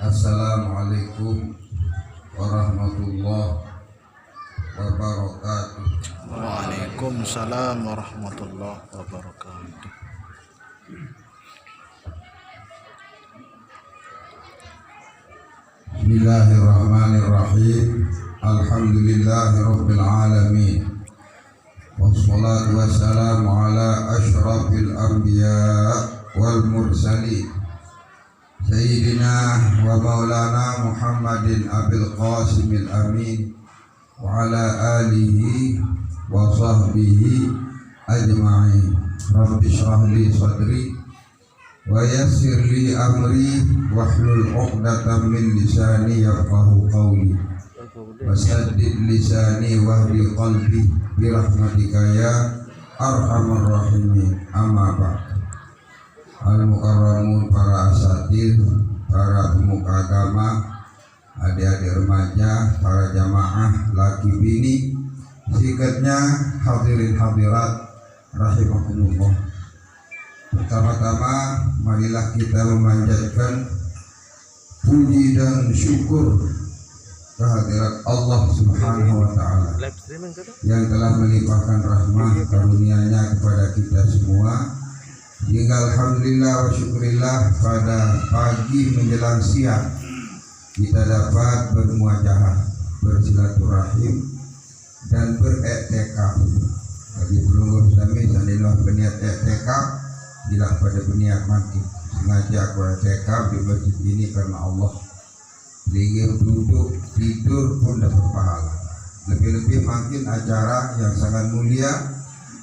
Assalamualaikum warahmatullahi wabarakatuh. Waalaikumsalam warahmatullahi wabarakatuh. Bismillahirrahmanirrahim. Alhamdulillahi rabbil alamin. Wassalatu wassalamu ala asyrafil anbiya wal mursalin. Sayyidina wa maulana Muhammadin abil qasimil amin wa ala alihi wa sahbihi ajma'in. Rabbi shrah li sadri wa yassir li amri wahlul 'uqdatam min lisani yafqahu qawli wasaddid lisani wahdi qalbi bi rahmatika ya arhamar rahimin. Amma ba'd. Al-mukarramun, para asatir, para pemuka agama, adik-adik remaja, para jamaah laki bini, sikatnya hadirin hadirat rahimakumullah. Pertama-tama marilah kita memanjatkan puji dan syukur kehadirat Allah Subhanahu wa ta'ala yang telah melimpahkan rahmah karunia-Nya kepada kita semua, hingga alhamdulillah wa syukurillah pada pagi menjelang siang kita dapat bermuajahah, bersilaturahim dan beriktikaf. Bagi pelungguh Islami sanillah berniat iktikaf, bila pada berniat mati sengaja aku iktikaf di masjid ini karena Allah. Linggir duduk tidur pun dapat pahala. Lebih-lebih makin acara yang sangat mulia,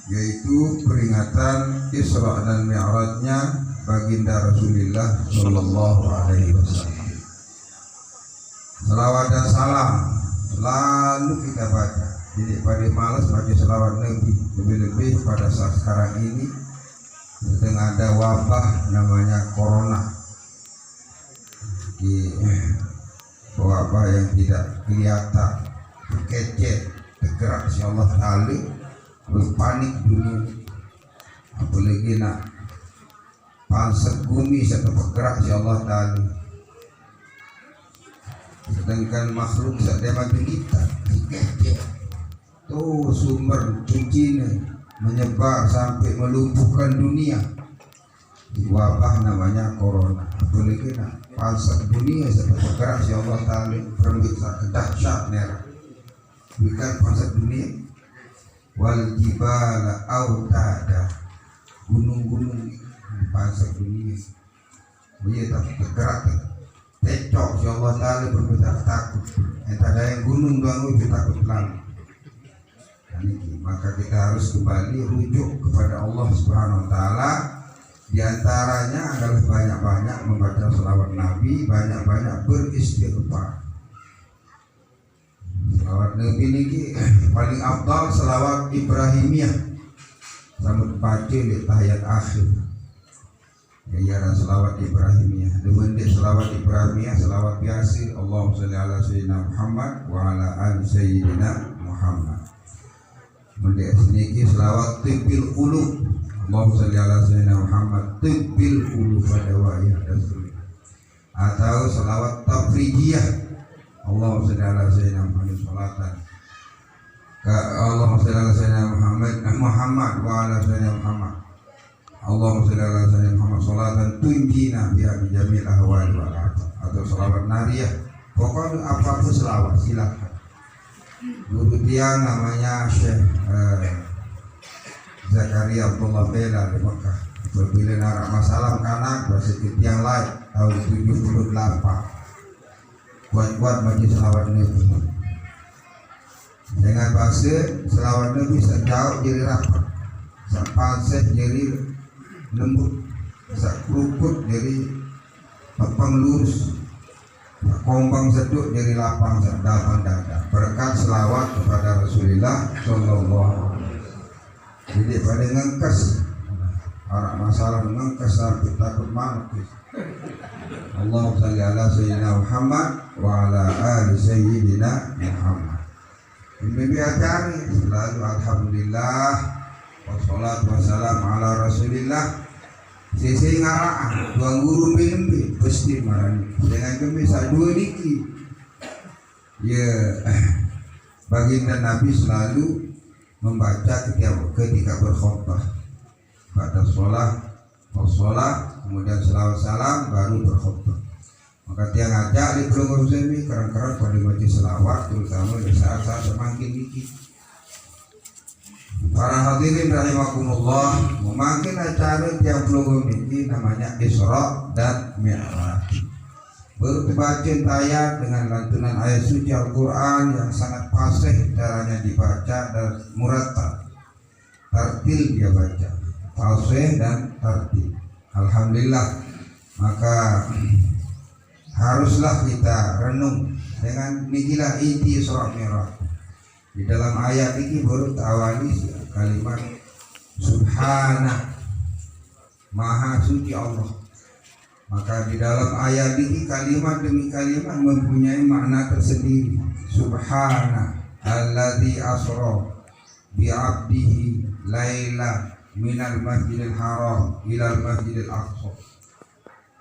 yaitu peringatan Isra dan Mi'rajnya baginda Rasulullah Sallallahu Alaihi Wasallam. Salawat dan salam selalu kita baca. Jadi pada malas baca salawat Nabi, lebih-lebih pada saat sekarang ini sedang ada wabah namanya corona. Wabah yang tidak kelihatan, terkecet, tergerak si Allah Ta'ala, berpanik dunia. Apalagi nak pansek bumi serta bergerak si Allah Ta'ala. Sedangkan makhluk sedang kita tuh sumber cucinya menyebar sampai melumpuhkan dunia. Wabah namanya corona. Apalagi nak pansek dunia serta bergerak si Allah Ta'ala, permisa dahsyat merah. Bukan pansek dunia. Wal jibala autada, gunung-gunung di pasar dunia. Dia tak bergerak, tecok si Allah Ta'ala berbetak takut. Entah ada yang gunung doang itu takut lalu. Maka kita harus kembali rujuk kepada Allah Subhanahu Wa Ta'ala. Di antaranya adalah banyak-banyak membaca selawat Nabi, banyak-banyak beristighfar. Selawat Nabi ini paling afdal selawat Ibrahimiyah. Selamat baca di tahiyat akhir. Ya ada selawat Ibrahimiyah. Demen di selawat Ibrahimiyah, selawat biasa. Allahumma shalli ala sayyidina Muhammad wa ala ali sayyidina Muhammad. Mendek sedikit selawat tibbil qulub. Allahumma shalli ala sayyidina Muhammad tibbil qulub pada wa'iyah rasul. Atau selawat tafrijiyah. Allahumma shalli ala sayyidina Muhammad salatan. Allahumma shalli ala sayyidina Muhammad wa ala sayyidina Muhammad. Allahumma shalli ala sayyidina Muhammad salatan tunjina biha min jamil ahwal wal afat. Atau selawat nariyah. Pokoknya apapun selawat silakan. Guru tiang namanya Syekh Zakaria Abdullah Bela di Mekah. Berbila narak masalah kanak bersedikit yang lain tahun 78. Buat majlis selawat Nabi. Dengan bahasa selawat Nabi sejauh jadi rapat, sepasih jadi lembut, sekrukut jadi lapang lurus, kombang seduk jadi lapang sedapang dada. Berkat selawat kepada Rasulullah Sallallahu Alaihi Wasallam. Jadi pada ngengkes, orang masalah ngengkes sampai takut mampus. Allahumma shalli ala sayyidina Muhammad wa ala ali sayyidina Muhammad. Ini acara selalu alhamdulillah wassalatu wassalamu ala Rasulillah. Sisi ngaraan, tuang guru pinimpi, pasti marani. Dengan kemisah dua niki. Ya, baginda Nabi selalu membaca ketika berkhutbah. Pada sholat, kemudian selawat salam, baru berkhutbah. Maka dia ngajak di pelunggur semi, kerang-kerang pada baca selawat, terutama di saat-saat semakin dikit. Para hadirin rahimakumullah, memakin acara tiap pelunggur ini namanya Isra dan Mi'raj. Berbaca ayat dengan lantunan ayat suci Al-Quran yang sangat fasih caranya dibaca dan murattal. Tartil dia baca, fasih dan tartil. Alhamdulillah. Maka haruslah kita renung dengan nikilah inti Isra Mi'raj. Di dalam ayat ini baru awali kalimat Subhana, Maha Suci Allah. Maka di dalam ayat ini kalimat demi kalimat mempunyai makna tersendiri. Subhana alladzi asra bi 'abdihi laila minal masjidil haram ilal masjidil aqsa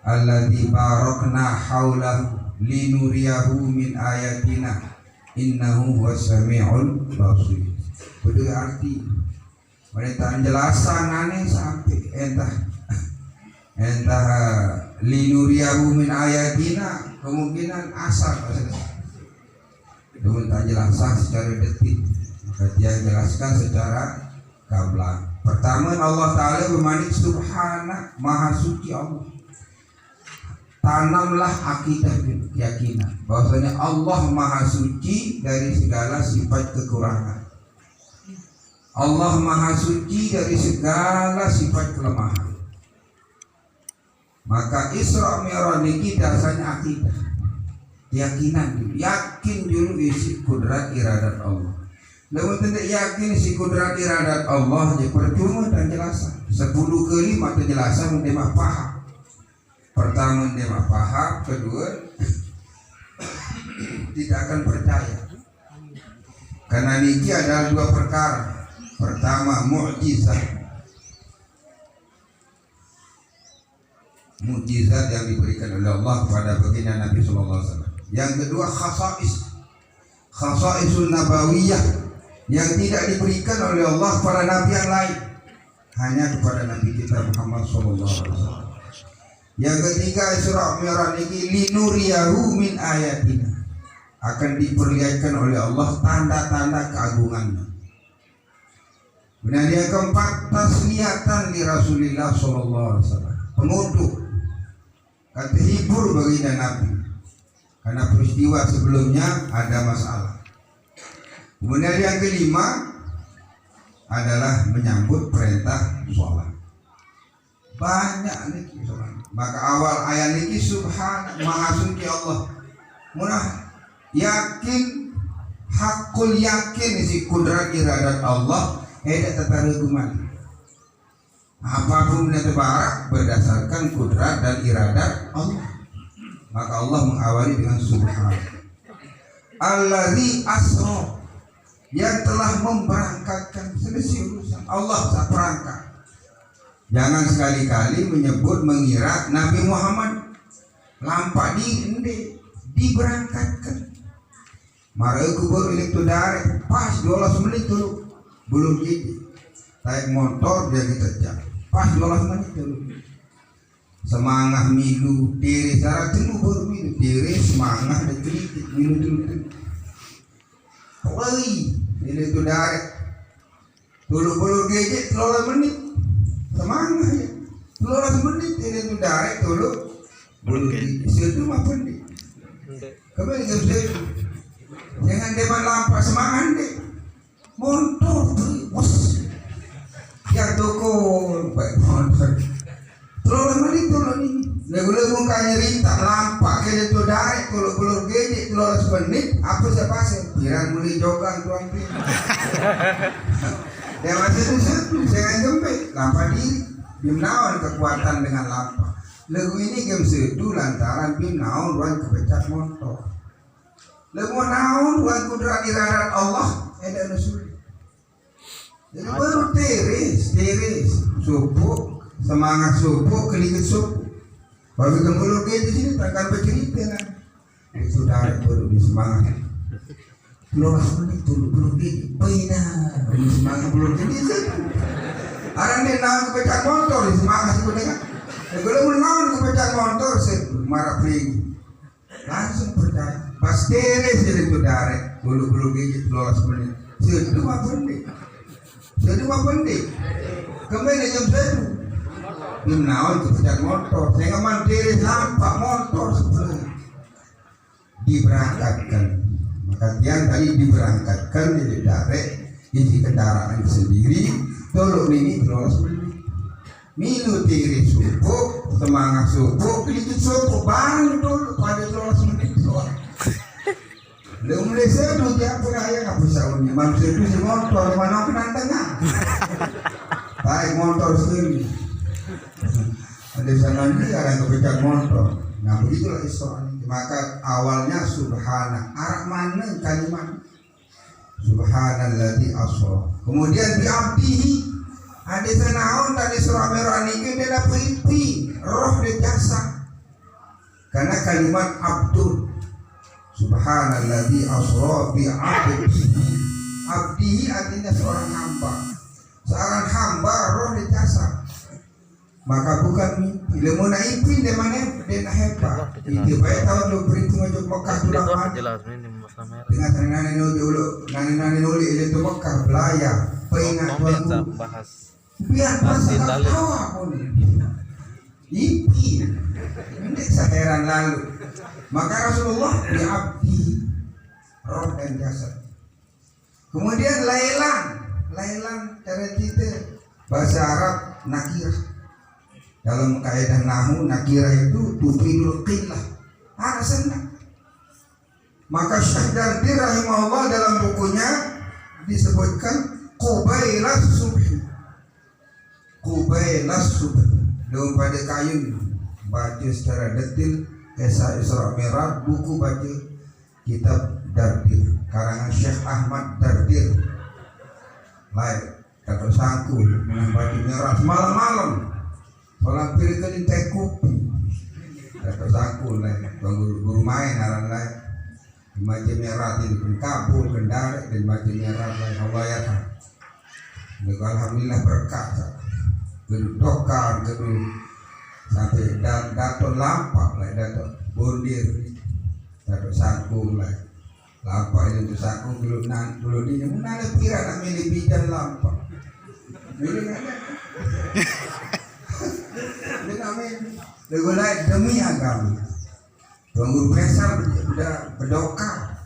alladzi barakna haulahu linuriyahu min ayatina innahu huwas samiul basir. Berarti mereka penjelasan aneh sampai entah linuriyahu min ayatina kemungkinan asal dengan penjelasan secara detik, maka dia jelaskan secara gamblang. Pertama, Allah Ta'ala bermanik Subhana, Maha Suci Allah. Tanamlah akidah keyakinan bahwasanya Allah Maha Suci dari segala sifat kekurangan. Allah Maha Suci dari segala sifat kelemahan. Maka Isra Mi'raj ini dasarnya akidah, keyakinan dulu. Yakin dulu isi kudrat iradat Allah. Namun tidak yakin isi kudrat iradat Allah, ya percuma dan jelasan. 10 kali mata jelasan dia paham. Pertama dia paham, kedua tidak akan percaya. Karena niki adalah 2 perkara. Pertama mukjizat yang diberikan oleh Allah kepada baginda Nabi sallallahu alaihi wasallam. Yang kedua khasaisul nabawiyah yang tidak diberikan oleh Allah kepada nabi yang lain, hanya kepada Nabi kita Muhammad sallallahu alaihi wasallam. Yang ketiga Isra Mi'raj ini linuriyahu min ayatina, akan diperlihatkan oleh Allah tanda-tanda keagungannya. Kemudian yang keempat tasliyatan li Rasulillah sallallahu alaihi wasallam, pengutuk kata hibur baginda Nabi karena peristiwa sebelumnya ada masalah. Kemudian yang kelima adalah menyambut perintah sholat. Banyak nih sholat. Maka awal ayat ini Subhan Maha Suci Allah. Munah yakin, hakul yakin si kudrat iradat Allah. Tidak tertaruh apapun yang terbarak berdasarkan kudrat dan iradat Allah. Maka Allah mengawali dengan Subhan Alladzi asra, yang telah memberangkatkan. Selesai urusan Allah tak perangkat. Jangan sekali-kali mengira Nabi Muhammad lampak diberangkatkan. Mara kubur itu dari pas 12 menit dulu belum jadi. Naik motor dia diterjang pas 12 menit dulu. Semangat milu diri cara telu baru milu diri semangat dan kritik milu dulu. Woi, ini itu dari dulu gejek 12 menit semangat ya. 12 menit ini itu dari dulu bulu itu apa nih? Kembali ke situ. Jangan depan lampak semangat deh. Motor bos. Ya toko baik motor. Terus menit dulu nih. Lagu-lagu kaya rita lampak ke itu dari kalau gede 12 menit apa siapa sih? Piran mulai jogang tuang pin. Dia masih itu saya jemput lampak diri. Bimnawan kekuatan dengan lampak. Lagu ini game sedu lantaran bimnawan ruang kepecah motor. Lagu naon ruang kudrat iradat Allah ada nusul. Jadi baru tiris subuh semangat subuh kelikit subuh. Baru kembali ke sini takkan bercerita lah. Itu darah baru di semangat. Belum menit belum di pina di semangat belum jadi sih. Orang ni nak kepecah motor di semangat itu dengan. Kalau menang kepecah motor saya marah pergi. Langsung percaya. Pas teres jadi itu darah belum gigi 12 menit. Sedua pendek. Kembali jam 1. Naon kepecah motor. Saya nggak teres nampak motor sebelum diberangkatkan. Maka tiang tadi diberangkatkan dari darek isi kendaraan sendiri. Tolong ini 12 menit. Milu tiri subuh, semangat subuh, kelikit subuh, bangun dulu pada 12 menit soal. Lalu mulai sedu dia pun ayah nggak bisa unik. Manusia itu si motor mana kena tengah. Baik motor sendiri. Ada sana ini ada yang kepecah motor. Nah begitulah Isra. Maka awalnya subhana. Arah mana kalimat? Subhanalladzi asra. Kemudian bi'abdihi. Ada senaon tadi surah merah ini dia dapat ipi roh di jasa. Karena kalimat abdul. Subhanalladzi asra bi'abdihi. Abdihi artinya seorang hamba. Seorang hamba roh di jasa. Maka bukan mimpi. Ilmu naipin di mana dia nak hebat. Itu baik tahun lu berhitung aja Mekah tulang mana. Dengan nani nuli itu Mekah belayar. Pengat tuan biar pasal tawa pun. Ipi. Ini seheran lalu. Maka Rasulullah diabdi roh dan jasad. Kemudian lailan cara kita bahasa Arab nakirah. Dalam kaidah nahu nakirah itu tufidul qillah. Senang. Maka Syekh Dardir rahimahullah dalam bukunya disebutkan qubailas subhi. Qubailas subhi. Dalam pada kayu baca secara detil Kisah Isra Mi'raj, buku baca kitab Dardir karangan Syekh Ahmad Dardir. Lain kata sangku baca Mi'raj malam-malam. Orang pilih ke teh kopi, kata sangku lah, guru main alam lain, macam merah di kabur kendari dan macam merah lain Allah ya kan. Alhamdulillah berkah, gedung dokar, gedung sampai dan dato lampak lah, dato bondir, dato sangku lah, lampak itu sangku belum ini, mana ada kira nak milih bidan lampak, milih ada. Legolai demi agama. Tuan besar sudah berdokar.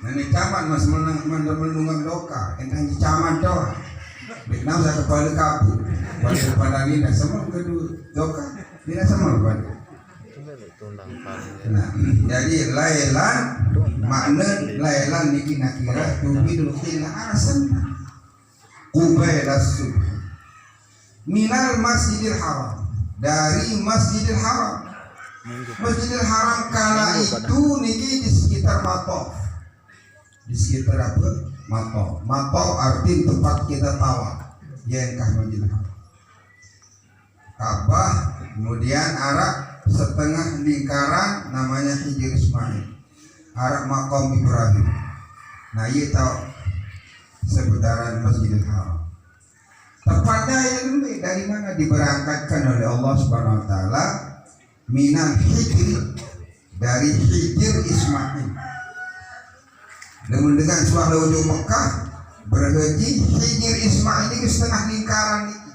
Nani camat mas menunggang dokar. Entah camat doa. Vietnam saya kepala kapu. Pada pada ini semua kedua dokar. Tidak semua pada. Nah, jadi lailan makna lailan niki nakira tubidul khillah asan. Qubailas subh. Minal Masjidil Haram, dari Masjidil Haram. Masjidil Haram kala itu niki di sekitar Matof. Di sekitar apa? Matof. Matof arti tempat kita tawaf. Yainkah Masjidil Haram. Ka'bah, kemudian arah setengah lingkaran namanya Hijr Ismail. Arah Maqam Ibrahim. Nah, ini tahu seputaran Masjidil Haram. Tepatnya yang dari mana diberangkatkan oleh Allah Subhanahu wa taala minal hijri dari Hijr Ismail. Dengan suara ujung Mekah berhaji Hijr Ismail ini setengah lingkaran ini.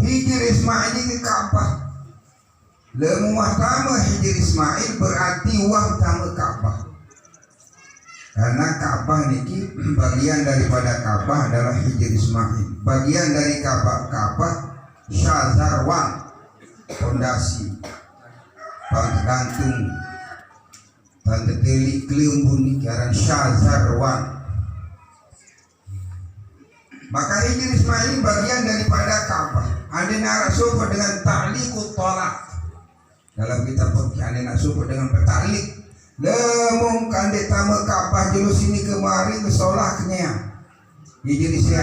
Hijr Ismail ini Ka'bah. Lemu tamu Hijr Ismail berarti wah tamu Ka'bah. Karena Ka'bah niki bagian daripada Ka'bah adalah Hijr Ismail. Bagian dari Ka'bah Syazarwan, fondasi, gantung, tanda telik kelembun niki aran Syazarwan. Maka Hijr Ismail bagian daripada Ka'bah. Ada narasumber dengan ta'liqut tolak. Dalam kitab fikih ada narasumber dengan ta'liq. Lemong kandek tamu Ka'bah jelu sini kemari ke solahnya di jenisnya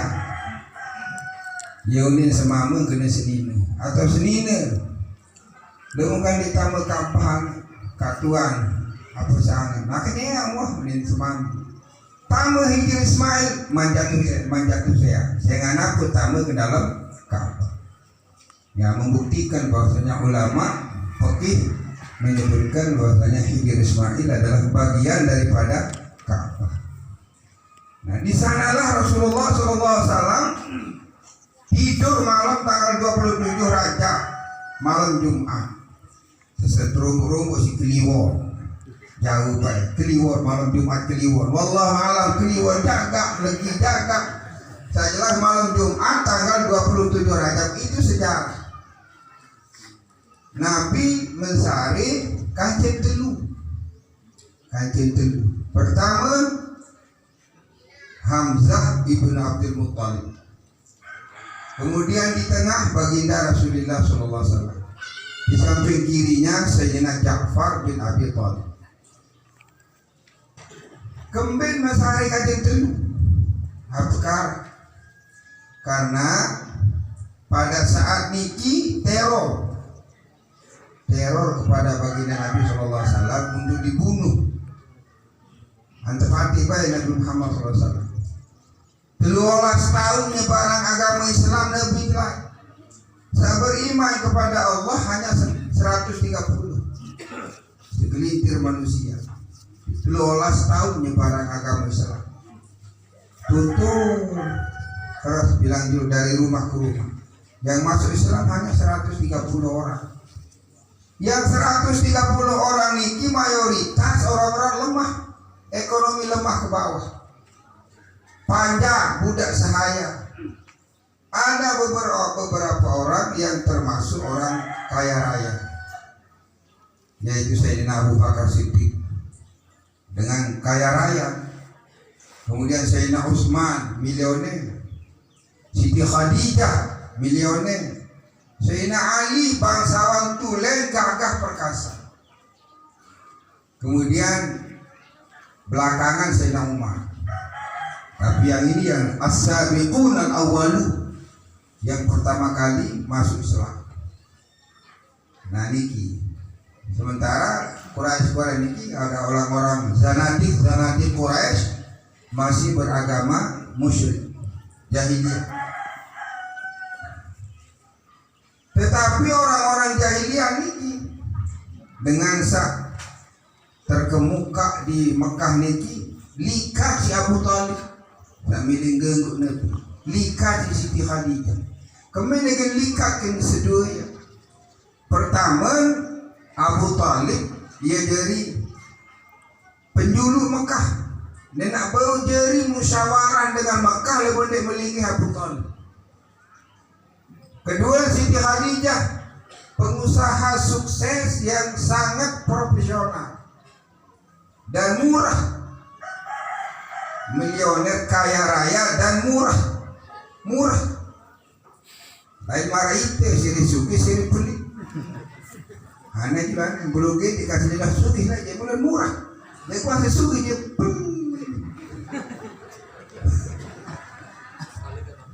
Yaunin semama kena senina atau senina lemukan ditambah kapahan katuan apa sangat makanya yang wah menin semama tamu Hijri Ismail manjatuh saya nggak aku tamu ke dalam Ka'bah yang membuktikan bahwasanya ulama fikih menyebutkan bahwasanya Hijri Ismail adalah bagian daripada Ka'bah. Nah di sanalah Rasulullah SAW tidur malam tanggal 27 Rajab malam Jumat sesetrung-rung si Kliwon jauh baik Kliwon malam Jumat Kliwon wallahu alam Kliwon jaga lagi jaga saya jelas malam Jumat tanggal 27 Rajab itu sejarah Nabi mensari kancing telu pertama Hamzah ibn Abdul Muttalib. Kemudian di tengah baginda Rasulullah SAW. Di samping kirinya Sayyidina Ja'far bin Abi Thalib. Kembali masari kajian telu. Apakah? Karena pada saat niki teror kepada baginda Nabi SAW untuk dibunuh. Antepati baik Nabi Muhammad SAW. 13 tahun nyebarang agama Islam Nabi lah. Saya beriman kepada Allah hanya 130 segelintir manusia. 13 tahun nyebarang agama Islam. Tutup terus bilang dulu dari rumah ke rumah. Yang masuk Islam hanya 130 orang. Yang 130 orang ini mayoritas orang-orang lemah, ekonomi lemah ke bawah. Panjang budak sahaya. Ada beberapa orang yang termasuk orang kaya raya, yaitu Sayyidina Abu Bakar Siddiq dengan kaya raya. Kemudian Sayyidina Utsman milioner, Siti Khadijah milioner, Sayyidina Ali bangsawan tulen gagah perkasa. Kemudian belakangan Sayyidina Umar. Tapi yang ini yang as-sabiqun al-awwalu, yang pertama kali masuk Islam. Nah niki. Sementara Quraisy niki ada orang-orang zanadik Quraisy masih beragama musyrik jahiliyah. Tetapi orang-orang jahiliyah niki dengan terkemuka di Mekah niki likat si Abu Thalib. Tak milih genggut Nabi. Likat si Siti Khadijah. Kemudian likat yang sedua. Pertama Abu Thalib dia dari penjulu Mekah. Dia nak bawa jari musyawarah dengan Mekah lepas dia melingkih Abu Thalib. Kedua Siti Khadijah pengusaha sukses yang sangat profesional dan murah. Milioner kaya raya dan murah. Lain marah itu siri suki siri pelit. Aneh juga belum gitu dikasih dia suki lah dia mulai murah. Dia kuasa suki dia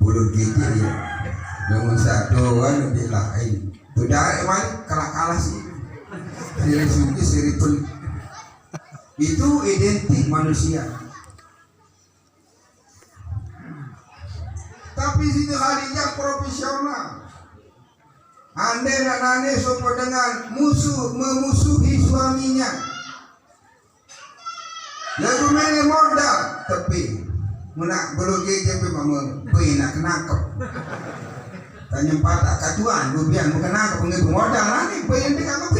belum gitu dia. Dengan satu kan lebih lain. Budaya mana kalah sih. Siri suki siri pelit. Itu identik manusia. Tapi Siti Khadijah profesional. Andai dan aneh sopo dengan memusuhi suaminya. Lalu mana modal tapi menak beloge jepe mama nak kenakap. Tanya patah katuan, bukan nangkap pengen modal nanti pengen dikangkap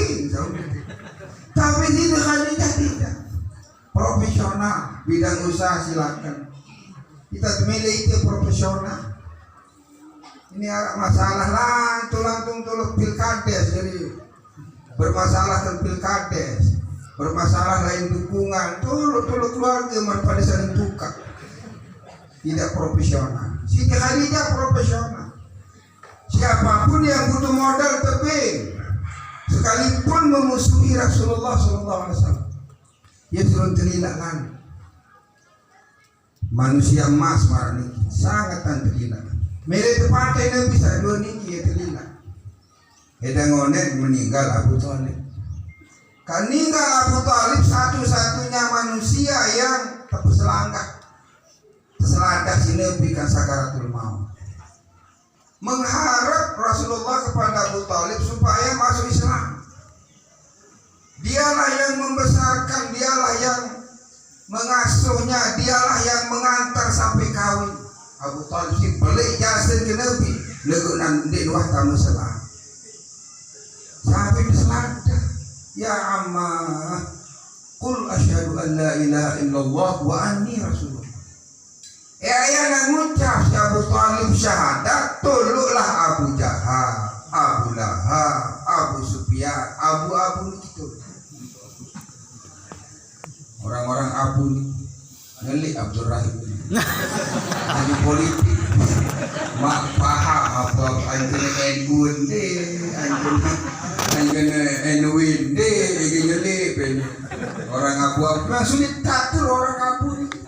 Tapi Siti Khadijah tidak. Profesional bidang usaha silakan. Kita milih itu profesional. Ini ada masalah lah, tulang pilkades, jadi bermasalah tentang pilkades, bermasalah lain dukungan, tuluk keluarga pada saling tukar. Tidak profesional. Siti Khadijah profesional. Siapapun yang butuh modal tebing, sekalipun memusuhi Rasulullah SAW, dia turun telilakan. Manusia emas marah ini sangat terlihat. Milih tepatnya Nabi sadua niki ya telila. Eda ngonet meninggal Abu Thalib. Kan meninggal Abu Thalib satu-satunya manusia yang terselangkah. Terselangkah si Nabi kan sakaratul maut. Mengharap Rasulullah kepada Abu Thalib supaya masuk Islam. Dialah yang membesarkan, dialah yang mengasuhnya, dialah yang mengantar sampai kawin. Abu Thalib si balik jasa ke Nabi legunan di luar tamu selah sampai diselada ya amma qul asyhadu an la ilaha illallah wa anni rasulullah. Ayah ngucap si Abu Thalib syahadat, toloklah Abu Jahal, Abu Lahab, Abu Sufyan, Abu itu orang-orang Abu nih ngelik Abdul Rahim ahli politik mak paham apa anjene engun de anjene enwin de ngelik orang Abu sulit tatur orang Abu ini.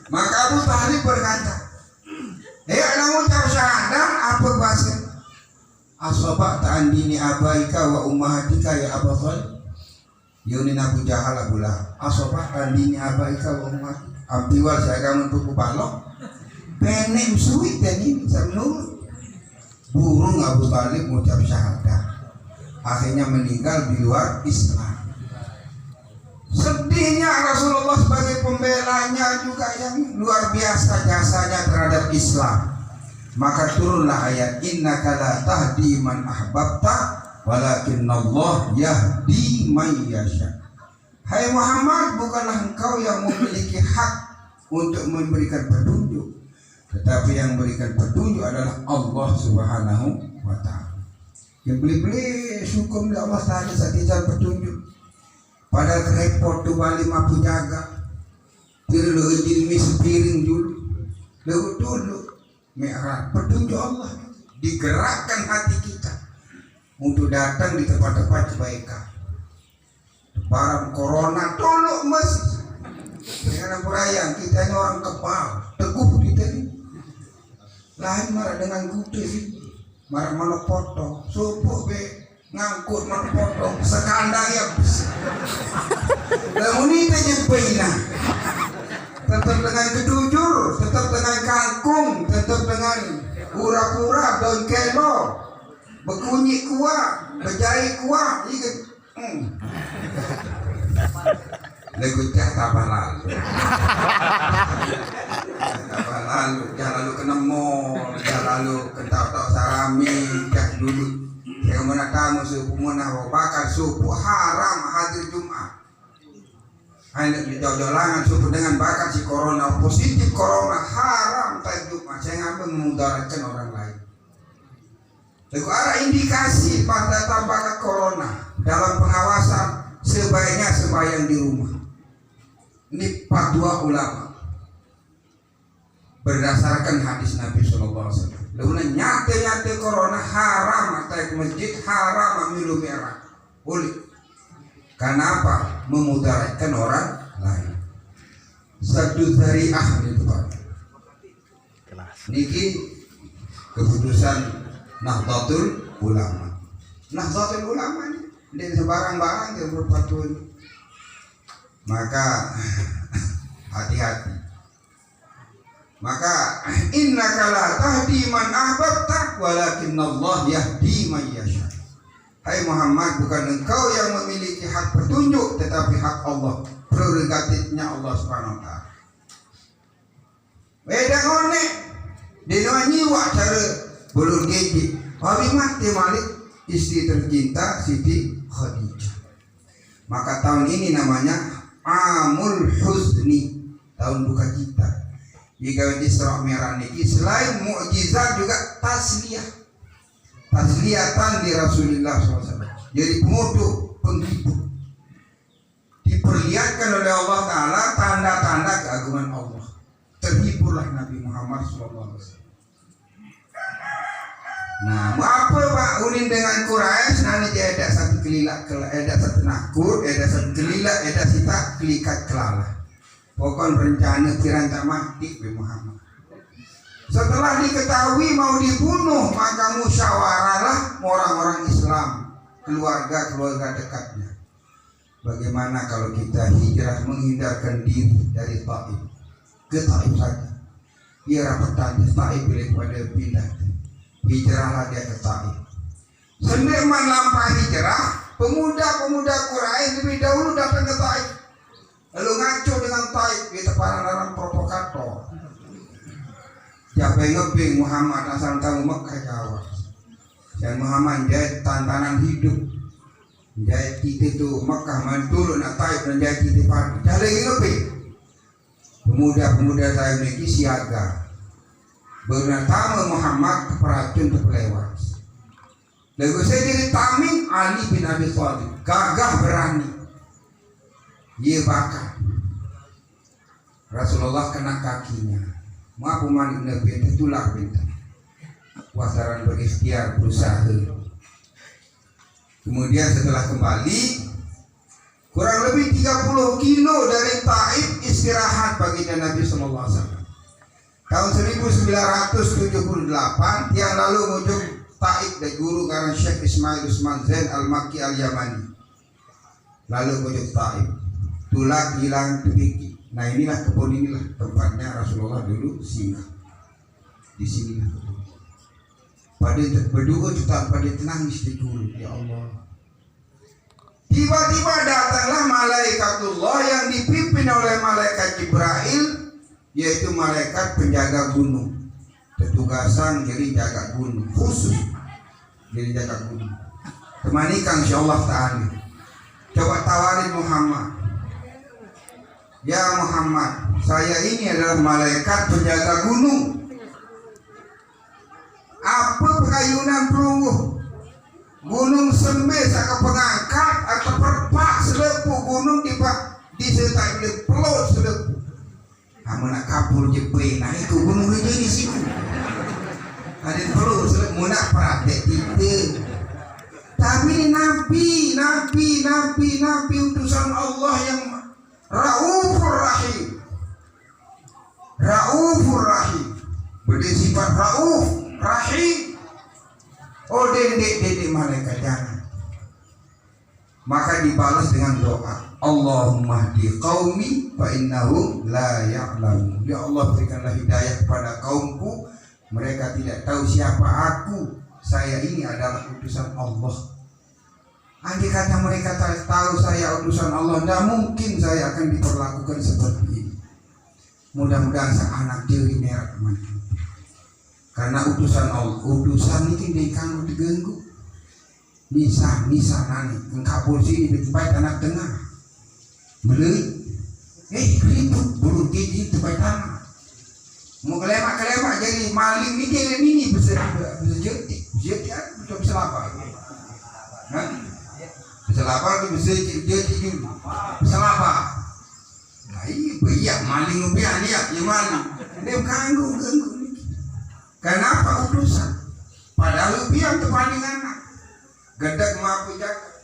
Maka Abu Thalib berkata, namun syahadat apa bahasa asabak ta'andini abaika wa ummahatika ya Abu Thalib. Yunin Abu Jahal Abu Lahab asabak ta'andini abaika wa ummahatika. Abdiwal saya kamu untuk balok penek suwi dan ini menurut burung Abu Thalib mengucap syahadat, akhirnya meninggal di luar Islam. Sedihnya Rasulullah sebagai pembelanya juga yang luar biasa jasanya terhadap Islam. Maka turunlah ayat innaka la tahdi man ahbabta walakinnallah yahdi man yasha. Hai Muhammad, bukanlah engkau yang memiliki hak untuk memberikan petunjuk, tetapi yang memberikan petunjuk adalah Allah Subhanahu wa ta'ala. Yang beli-beli syukur Allah Ta'ala saat petunjuk. Padahal repot tu balik mampu jaga. Tiru ujil sepiring dulu. Lalu dulu merah petunjuk Allah digerakkan hati kita untuk datang di tempat-tempat kebaikan. Barang corona tolok masih dengan perayaan kita ini orang kebal teguh kita ini lain marah dengan gute sih marah mana potong subuh be ngangkut mana potong sekandang ya namun ini nyempina tetap dengan kedujur, tetap dengan kangkung, tetap dengan kura-kura daun kelo bekunyi kuah berjari kuah ini lagu apa lalu jangan lalu kena mall, jangan lalu kental-kental sarami jangan dulu yang mana kamu subuh mana bakar subuh haram hadir Jumat hanya jauh-jauhangan subuh dengan bakar si corona positif corona haram tak Jumat saya ngambil memudaratkan orang lain. Lalu ada indikasi pada tambah corona dalam pengawasan sebaiknya sembahyang di rumah. Ini fatwa ulama berdasarkan hadis Nabi SAW. Lalu nyata-nyata corona haram atau ke masjid haram minum merah boleh. Kenapa? Memudaratkan orang lain. Satu dari ahli itu Pak. Niki keputusan Nahdlatul Ulama. Nahdlatul Ulama ini dari sebarang-barang yang berfatwa ini. Maka hati-hati. Maka innaka la tahdi man ahbabta walakinnallah yahdi man yasha. Hai Muhammad, bukan engkau yang memiliki hak petunjuk, tetapi hak Allah, prerogatifnya Allah Subhanahu wa taala. Beda ngone dino nyiwa cara bulur gigi. Wabi mati Malik istri tercinta Siti Khadijah. Maka tahun ini namanya Amul Huzni, tahun duka cita. Jika Isra Mi'raj ini selain mukjizat juga tasliyatan di Rasulullah SAW. Jadi pemudu penghibur. Diperlihatkan oleh Allah Ta'ala tanda-tanda keagungan Allah. Terhiburlah Nabi Muhammad SAW. Nah, apa Pak Unin dengan Quraisy? Nanti dia ada satu kelilak, ada satu nakur, ada satu kelilak, ada sita kelikat kelala. Pokoknya rencana kiranta mati Nabi Muhammad. Setelah diketahui mau dibunuh, maka musyawarahlah orang-orang Islam, keluarga-keluarga dekatnya. Bagaimana kalau kita hijrah menghindarkan diri dari Taif ke Taif saja? Dia rapatan Taif daripada pindah. Hijrahlah dia ke Taif. Sendirman lampah hijrah, pemuda-pemuda Quraisy lebih dahulu datang ke Taif. Lalu ngaco dengan Taif, kita para orang provokator. Jabai ngebing Muhammad asal tahu Mekah Jawa. Dan Muhammad jadi tantangan hidup. Jadi kita tu Mekah mantul nak Taif dan jadi kita pagi. Jabai ngebing. Pemuda-pemuda Taif ini siaga. Bernama Muhammad peracun terlewat. Lalu saya jadi Tamim Ali bin Abi Thalib, gagah berani. Dia bakar. Rasulullah kena kakinya. Maaf umat Nabi itulah bintang. Wasaran berikhtiar berusaha. Kemudian setelah kembali, kurang lebih 30 kilo dari Taif istirahat baginda Nabi SAW. Tahun 1978 yang lalu muncul Taif dari guru karena Syekh Ismail Usman Zain Al-Makki Al-Yamani. Lalu muncul Taif. Tulang hilang tepiki. Nah inilah kebun inilah tempatnya Rasulullah dulu singgah. Di sini pada berdoa juga pada tenangis di dulu. Ya Allah. Tiba-tiba datanglah malaikatullah yang dipimpin oleh malaikat Jibril, yaitu malaikat penjaga gunung. Petugasan jadi jaga gunung khusus. Jadi jaga gunung. Temanikan insyaallah ta'ala. Coba tawarin Muhammad. Ya Muhammad, saya ini adalah malaikat penjaga gunung. Apa pengayunan perunggu? Gunung sembe saka pengangkat atau perpak selepu gunung disertai oleh pelot selepu. Kamu nak kapur jepe, nah itu gunung itu di sini. Ada pelot selepu, nak praktek itu. Tapi Nabi utusan Allah yang Raufur Rahim. Raufur Rahim. Bersifat Rauf, Rahim. Oh dedek malaikat jangan. Maka dibalas dengan doa. Allahumma hdi qaumi fa innahum la ya'lamun. Ya Allah berikanlah hidayah kepada kaumku. Mereka tidak tahu siapa aku. Saya ini adalah utusan Allah. Andai kata mereka tahu saya utusan Allah, tidak mungkin saya akan diperlakukan seperti ini. Mudah-mudahan sang anak diri merah teman. Karena utusan Allah, utusan ini dikanggu diganggu. Nisa nani, engkau sini ditempat anak tengah. Beli, keriput bulu gigi tempat tanah. Mau kelemak jadi maling ini bisa jadi bisa apa? Bisa lapar tu bisa apa? Nah iya maling upiah dia maling. Dia ganggu. Kenapa utusan? Padahal upiah itu paling anak. Gadak mampu jaga.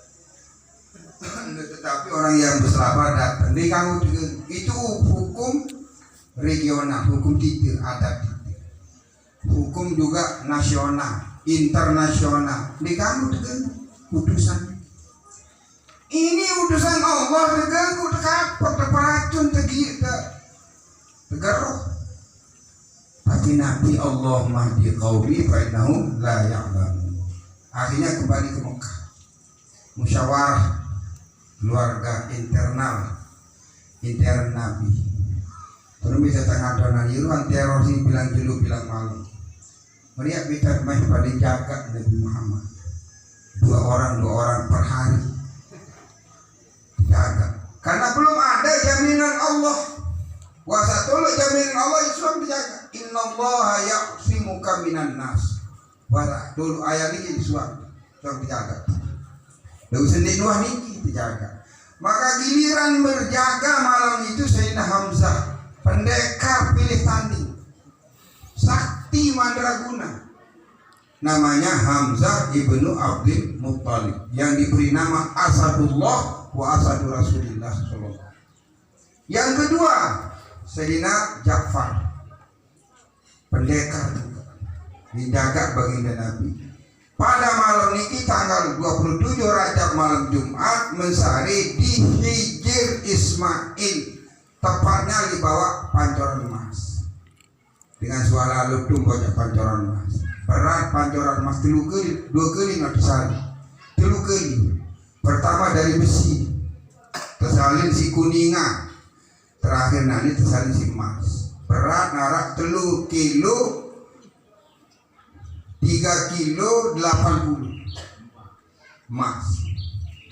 Tetapi orang yang berselapar datang. Dia ganggu itu hukum regional, hukum titir adat. Hukum juga nasional, internasional. Dia ganggu utusan. Ini utusan Allah terganggu, terperacun, tergeruh. Tapi Nabi Allahumma hdi qaumi fa innahum la ya'lamun. Akhirnya kembali ke Mekah. Musyawarah keluarga intern Nabi. Terus bisa tengah donan iruan teror sini bilang jelu bilang malam. Meriak bitar mah pada jaga Nabi Muhammad. Dua orang per hari. Jaga. Karena belum ada jaminan Allah. Wasa tolak jaminan Allah Islam dijaga. Innallaha ya'simuka minan nas. Wasa dulu ayat ini Islam dijaga. Lalu sendiri Nuh ini dijaga. Maka giliran berjaga malam itu Sayyidina Hamzah, pendekar pilih tanding, sakti mandraguna. Namanya Hamzah ibnu Abdul Muttalib yang diberi nama Asadullah wa Asadu Rasulillah sallallahu. Yang kedua Sayyidina Ja'far, pendekar dijaga baginda Nabi. Pada malam niki tanggal 27 Rajab malam Jumat mensari di Hijir Ismail, tepatnya di bawah pancoran emas. Dengan suara lutung banyak pancoran emas. Berat pancoran emas 3 kali, 2 kali nanti sari. 3 kali. Pertama dari besi, tersalin si kuningan, terakhir nanti tersalin si emas. Berat narak 3 kilo 3 kilo 80 emas,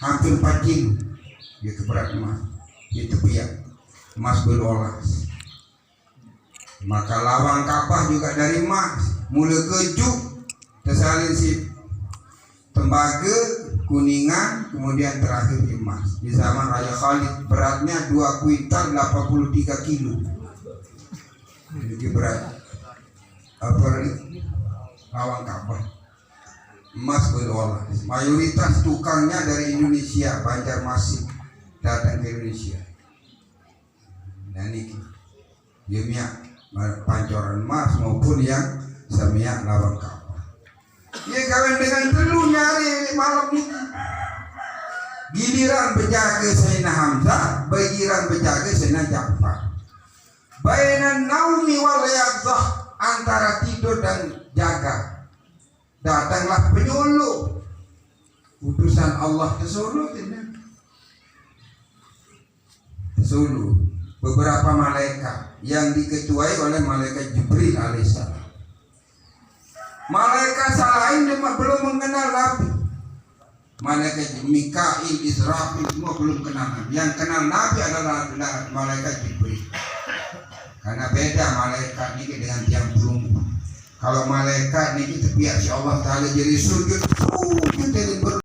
hampir 4 kilo itu berat emas. Itu piak emas berolas. Maka lawang Ka'bah juga dari emas. Mula kejuk tersalin si tembaga kuningan, kemudian terakhir emas. Di zaman Raja Khalid beratnya 2 kuintal 83 kilo. Ini berat apa ini? Lawang Ka'bah emas berolah. Mayoritas tukangnya dari Indonesia, Banjarmasin datang ke Indonesia. Dan ini dia pancoran emas maupun yang semiak lawang Ka'bah. Dia kawin dengan telu nyari malam ini. Giliran berjaga Sayyidina Hamzah, giliran berjaga Sayyidina Ja'far. Bainan naumi wal yaqzah, antara tidur dan jaga. Datanglah penyuluh, utusan Allah ke Solo. Solo beberapa malaikat yang diketuai oleh malaikat Jibril alaihissalam. Malaikat lain belum mengenal Nabi. Malaikat Mikail, Israfil semua belum kenal Nabi. Yang kenal Nabi adalah malaikat Jibril. Karena beda malaikat ini dengan tiang perunggu. Kalau malaikat ini tepiak si Allah Ta'ala jadi sujud,